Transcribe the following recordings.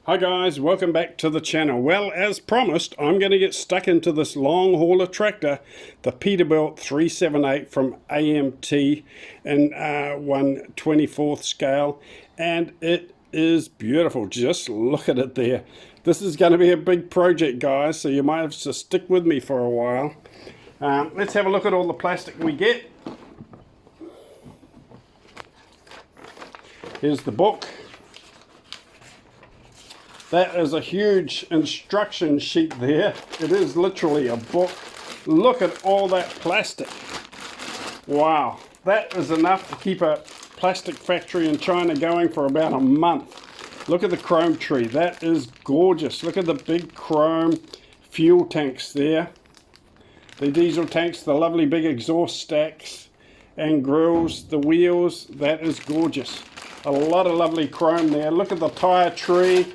Hi guys, welcome back to the channel. Well, as promised, I'm going to get stuck into this long hauler tractor, the Peterbilt 378 from AMT in 1/24 scale, and it is beautiful. Just look at it there. This is going to be a big project, guys, so you might have to stick with me for a while. Let's have a look at all the plastic we get. Here's the book. That is a huge instruction sheet there. It is literally a book. Look at all that plastic. Wow, that is enough to keep a plastic factory in China going for about a month. Look at the chrome tree. That is gorgeous. Look at the big chrome fuel tanks there. The diesel tanks, the lovely big exhaust stacks and grills, the wheels. That is gorgeous. A lot of lovely chrome there. Look at the tire tree.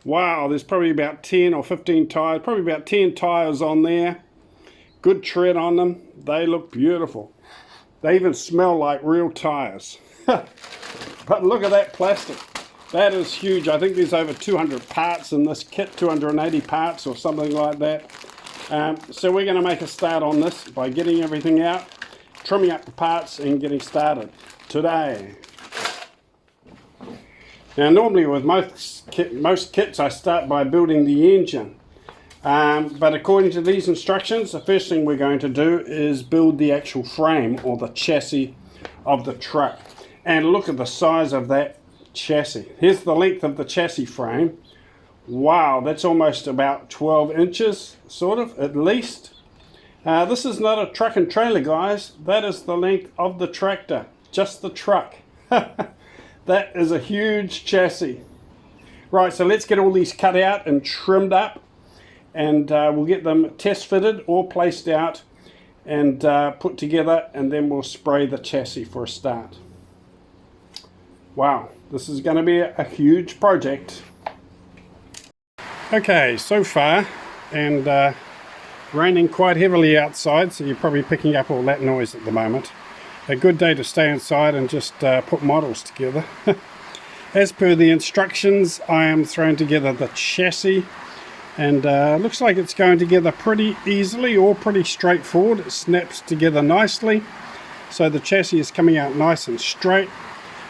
Wow, there's probably about 10 or 15 tires, probably about 10 tires on there. Good tread on them. They look beautiful. They even smell like real tires. But look at that plastic. That is huge. I think there's over 200 parts in this kit, 280 parts or something like that. So we're going to make a start on this by getting everything out, trimming up the parts and getting started today. Now normally with most kits I start by building the engine, but according to these instructions, the first thing we're going to do is build the actual frame or the chassis of the truck. And look at the size of that chassis. Here's the length of the chassis frame. Wow, that's almost about 12 inches, sort of, at least. This is not a truck and trailer, guys. That is the length of the tractor, just the truck. That is a huge chassis. Right, so let's get all these cut out and trimmed up, and we'll get them test fitted or placed out and put together, and then we'll spray the chassis for a start. Wow, this is going to be a huge project. Okay, so far, and raining quite heavily outside, so you're probably picking up all that noise at the moment. A good day to stay inside and just put models together. As per the instructions, I am throwing together the chassis, and looks like it's going together pretty easily or pretty straightforward. It snaps together nicely, so the chassis is coming out nice and straight.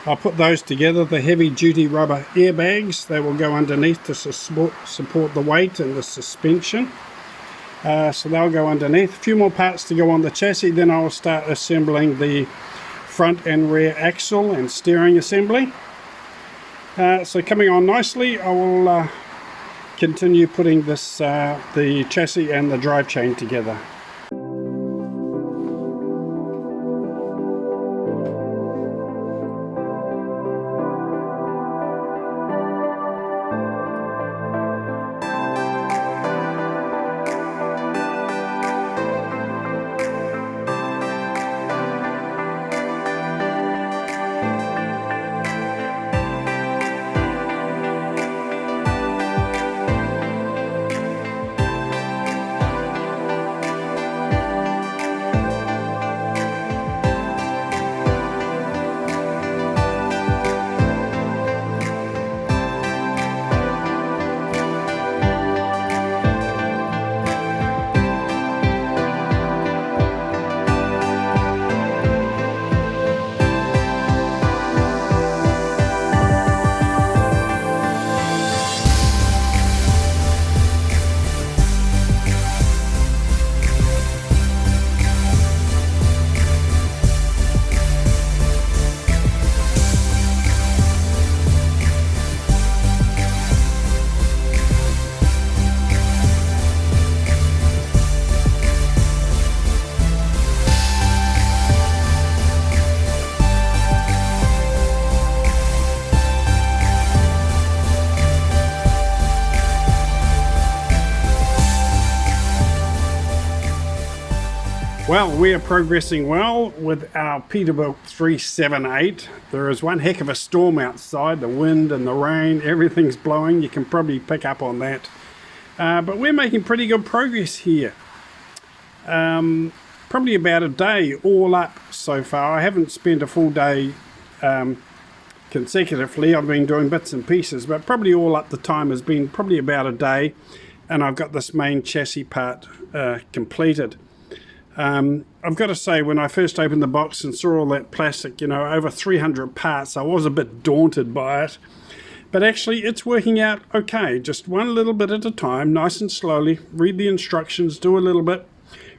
I'll put those together. The heavy duty rubber airbags, they will go underneath to support the weight and the suspension. So they'll go underneath. A few more parts to go on the chassis, then I'll start assembling the front and rear axle and steering assembly. So coming on nicely, I will continue putting this the chassis and the drive chain together. Well, we are progressing well with our Peterbilt 378. There is one heck of a storm outside. The wind and the rain, everything's blowing. You can probably pick up on that. But we're making pretty good progress here. Probably about a day all up so far. I haven't spent a full day consecutively. I've been doing bits and pieces, but probably all up the time has been probably about a day, and I've got this main chassis part completed. I've got to say, when I first opened the box and saw all that plastic, you know, over 300 parts, I was a bit daunted by it. But actually, it's working out okay. Just one little bit at a time, nice and slowly. Read the instructions, do a little bit,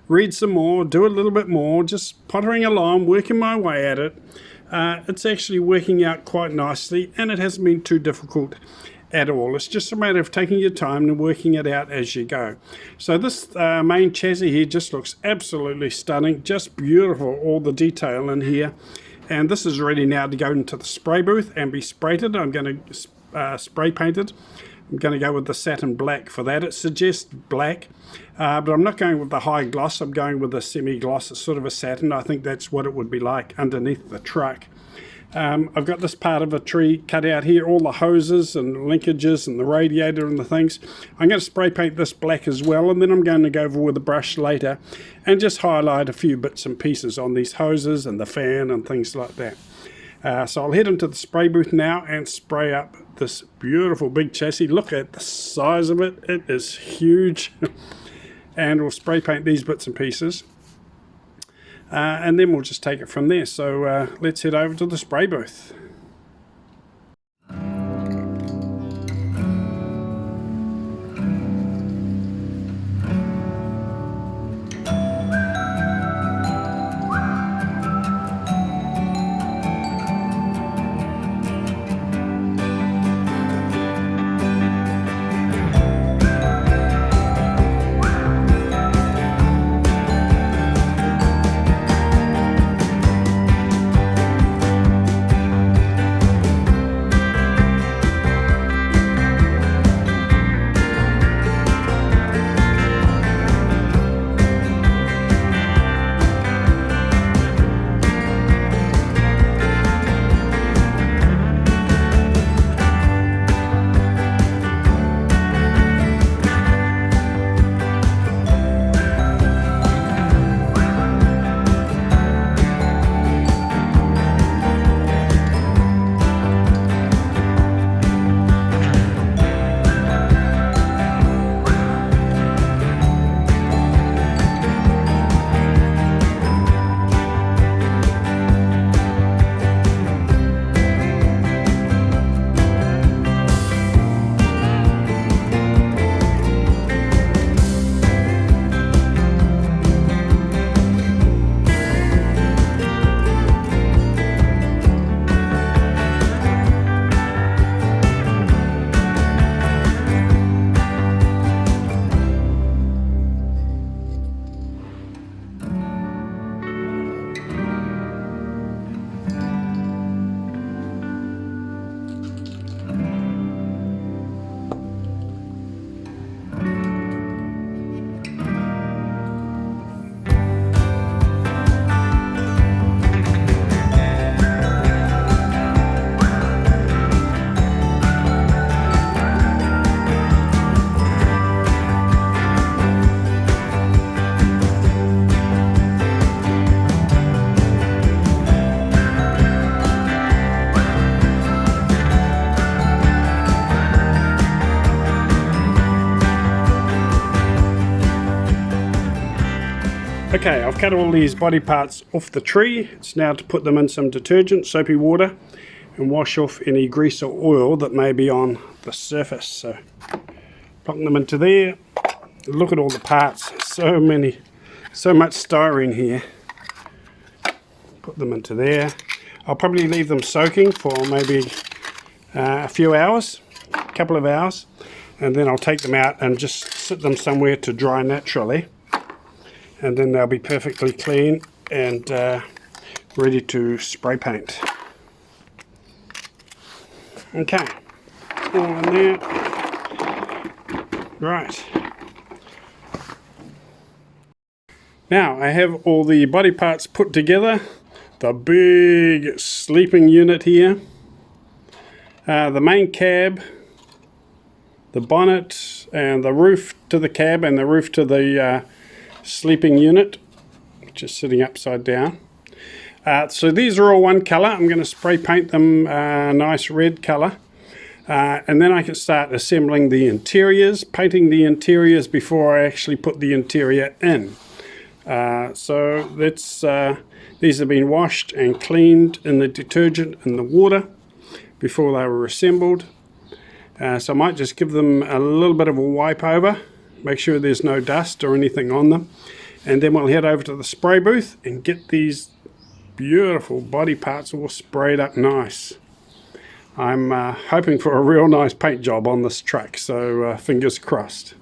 read some more, do a little bit more, just pottering along, working my way at it. It's actually working out quite nicely, and it hasn't been too difficult at all. It's just a matter of taking your time and working it out as you go. So this main chassis here just looks absolutely stunning, just beautiful, all the detail in here. And this is ready now to go into the spray booth and be spray painted. I'm going to spray paint it. I'm going to go with the satin black for that. It suggests black, but I'm not going with the high gloss. I'm going with the semi-gloss. It's sort of a satin. I think that's what it would be like underneath the truck. I've got this part of a tree cut out here, all the hoses and linkages and the radiator and the things. I'm going to spray paint this black as well, and then I'm going to go over with a brush later and just highlight a few bits and pieces on these hoses and the fan and things like that. So I'll head into the spray booth now and spray up this beautiful big chassis. Look at the size of it. It is huge. And we'll spray paint these bits and pieces. And then we'll just take it from there. So let's head over to the spray booth. Okay, I've cut all these body parts off the tree. It's now to put them in some detergent, soapy water, and wash off any grease or oil that may be on the surface. So, plonk them into there. Look at all the parts. So much styrene here. Put them into there. I'll probably leave them soaking for maybe a few hours, a couple of hours, and then I'll take them out and just sit them somewhere to dry naturally. And then they'll be perfectly clean and ready to spray paint. Okay, all in there. Right. Now I have all the body parts put together. The big sleeping unit here. The main cab. The bonnet and the roof to the cab and the roof to the sleeping unit, which is sitting upside down. So these are all one color. I'm going to spray paint them a nice red color. And then I can start assembling the interiors, painting the interiors before I actually put the interior in. So that's, these have been washed and cleaned in the detergent and the water before they were assembled. So I might just give them a little bit of a wipe over, make sure there's no dust or anything on them. And then we'll head over to the spray booth and get these beautiful body parts all sprayed up nice. I'm hoping for a real nice paint job on this truck, so fingers crossed.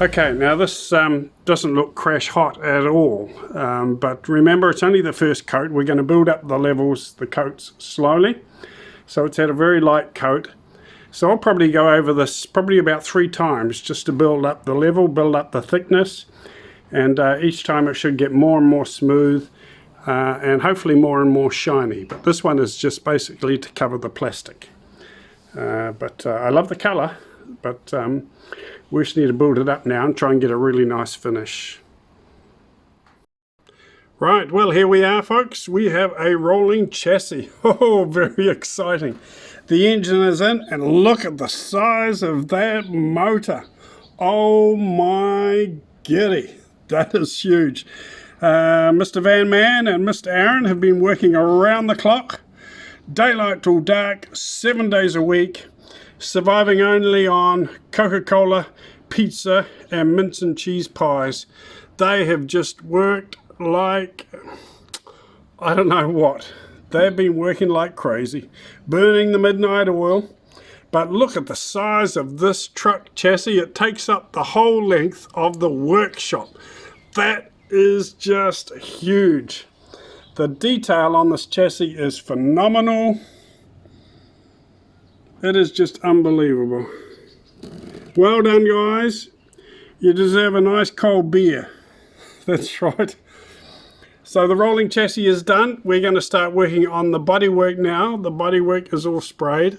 Okay, now this doesn't look crash hot at all, but remember it's only the first coat. We're going to build up the levels, the coats slowly. So it's had a very light coat. So I'll probably go over this probably about 3 times just to build up the level, build up the thickness, and each time it should get more and more smooth and hopefully more and more shiny. But this one is just basically to cover the plastic. I love the color, but we just need to build it up now and try and get a really nice finish. Right, well, here we are, folks. We have a rolling chassis. Oh, very exciting. The engine is in, and look at the size of that motor. Oh my giddy, that is huge. Mr. Van Man and Mr. Aaron have been working around the clock, daylight till dark, 7 days a week, surviving only on Coca-Cola, pizza, and mince and cheese pies. They have just worked like, I don't know what. They've been working like crazy, burning the midnight oil. But look at the size of this truck chassis. It takes up the whole length of the workshop. That is just huge. The detail on this chassis is phenomenal. It is just unbelievable. Well done, guys. You deserve a nice cold beer. That's right. So the rolling chassis is done. We're going to start working on the bodywork now. The bodywork is all sprayed.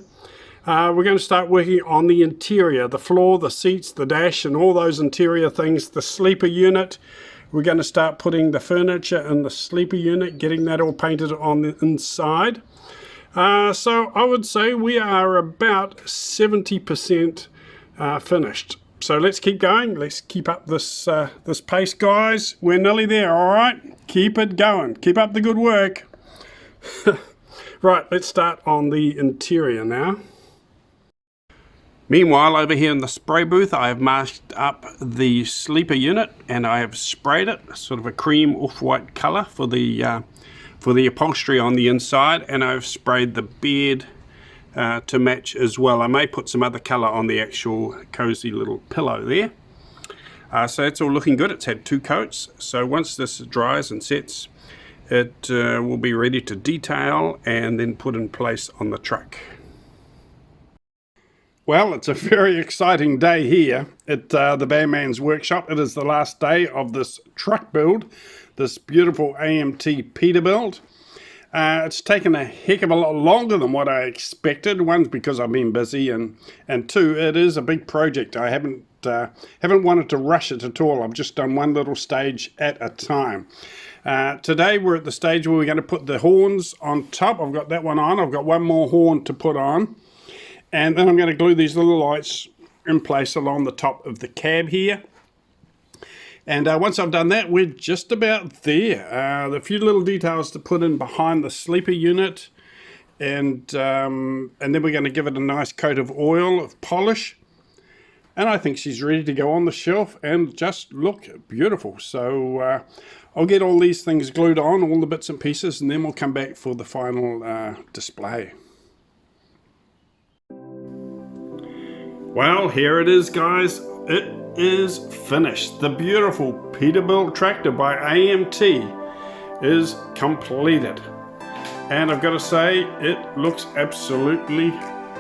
We're going to start working on the interior, the floor, the seats, the dash, and all those interior things. The sleeper unit. We're going to start putting the furniture in the sleeper unit, getting that all painted on the inside. So I would say we are about 70% finished. So let's keep going. Let's keep up this this pace, guys. We're nearly there, all right? Keep it going. Keep up the good work. Right, let's start on the interior now. Meanwhile, over here in the spray booth, I have masked up the sleeper unit and I have sprayed it, sort of a cream off-white color for the upholstery on the inside, and I've sprayed the bed to match as well. I may put some other color on the actual cozy little pillow there. So it's all looking good. It's had 2 coats. So once this dries and sets, it will be ready to detail and then put in place on the truck. Well, it's a very exciting day here at the Bandman's workshop. It is the last day of this truck build, this beautiful AMT Peterbilt. It's taken a heck of a lot longer than what I expected. One's because I've been busy, and two, it is a big project. I haven't wanted to rush it at all. I've just done one little stage at a time. Today we're at the stage where we're going to put the horns on top. I've got that one on. I've got one more horn to put on. And then I'm going to glue these little lights in place along the top of the cab here. And once I've done that, we're just about there. The few little details to put in behind the sleeper unit. And then we're going to give it a nice coat of oil, of polish. And I think she's ready to go on the shelf and just look beautiful. So I'll get all these things glued on, all the bits and pieces, and then we'll come back for the final display. Well, here it is, guys. It is finished. The beautiful Peterbilt tractor by AMT is completed. And I've got to say, it looks absolutely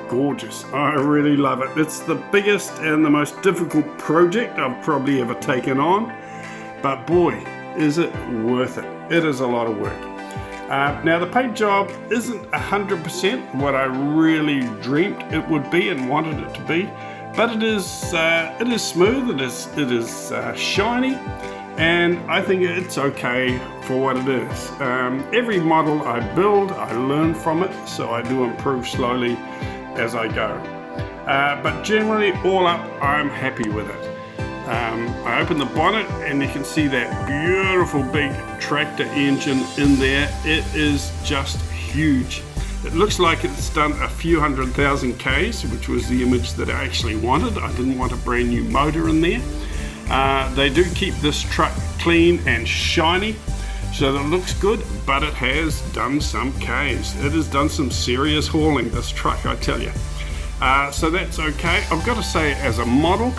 gorgeous. I really love it. It's the biggest and the most difficult project I've probably ever taken on. But boy, is it worth it. It is a lot of work. Now the paint job isn't 100% what I really dreamed it would be and wanted it to be, but it is smooth, it is shiny, and I think it's okay for what it is. Every model I build, I learn from it, so I do improve slowly as I go. But generally, all up, I'm happy with it. I open the bonnet and you can see that beautiful big tractor engine in there. It is just huge. It looks like it's done a few 100,000 Ks, which was the image that I actually wanted. I didn't want a brand new motor in there. They do keep this truck clean and shiny, so that it looks good, but it has done some Ks. It has done some serious hauling, this truck, I tell you. So that's okay. I've got to say, as a model,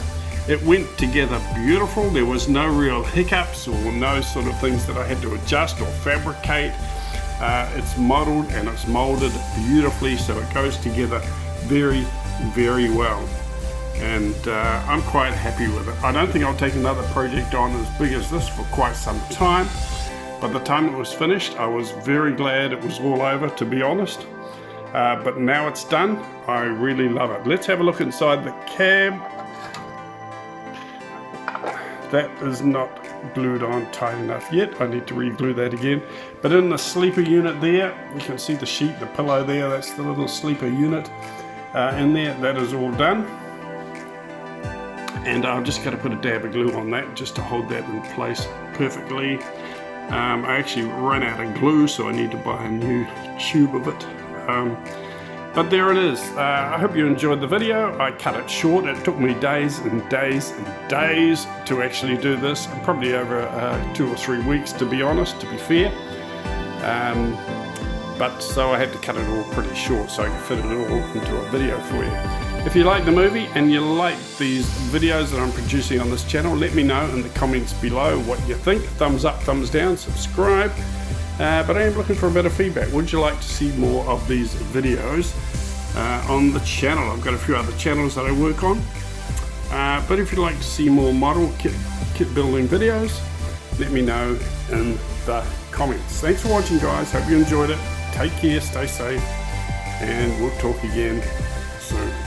it went together beautiful. There was no real hiccups or no sort of things that I had to adjust or fabricate. It's modeled and it's molded beautifully, so it goes together very, very well. And I'm quite happy with it. I don't think I'll take another project on as big as this for quite some time. By the time it was finished, I was very glad it was all over, to be honest. But now it's done, I really love it. Let's have a look inside the cab. That is not glued on tight enough yet. I need to re-glue that again. But in the sleeper unit there, you can see the sheet, the pillow there, that's the little sleeper unit in there. That is all done. And I'm just going to put a dab of glue on that just to hold that in place perfectly. I actually ran out of glue, so I need to buy a new tube of it. But there it is. I hope you enjoyed the video. I cut it short. It took me days and days and days to actually do this. Probably over 2 or 3 weeks, to be honest, to be fair. But so I had to cut it all pretty short so I could fit it all into a video for you. If you like the movie and you like these videos that I'm producing on this channel, let me know in the comments below what you think. Thumbs up, thumbs down, subscribe. But I am looking for a bit of feedback. Would you like to see more of these videos on the channel? I've got a few other channels that I work on. But if you'd like to see more model kit building videos, let me know in the comments. Thanks for watching, guys. Hope you enjoyed it. Take care, stay safe, and we'll talk again soon.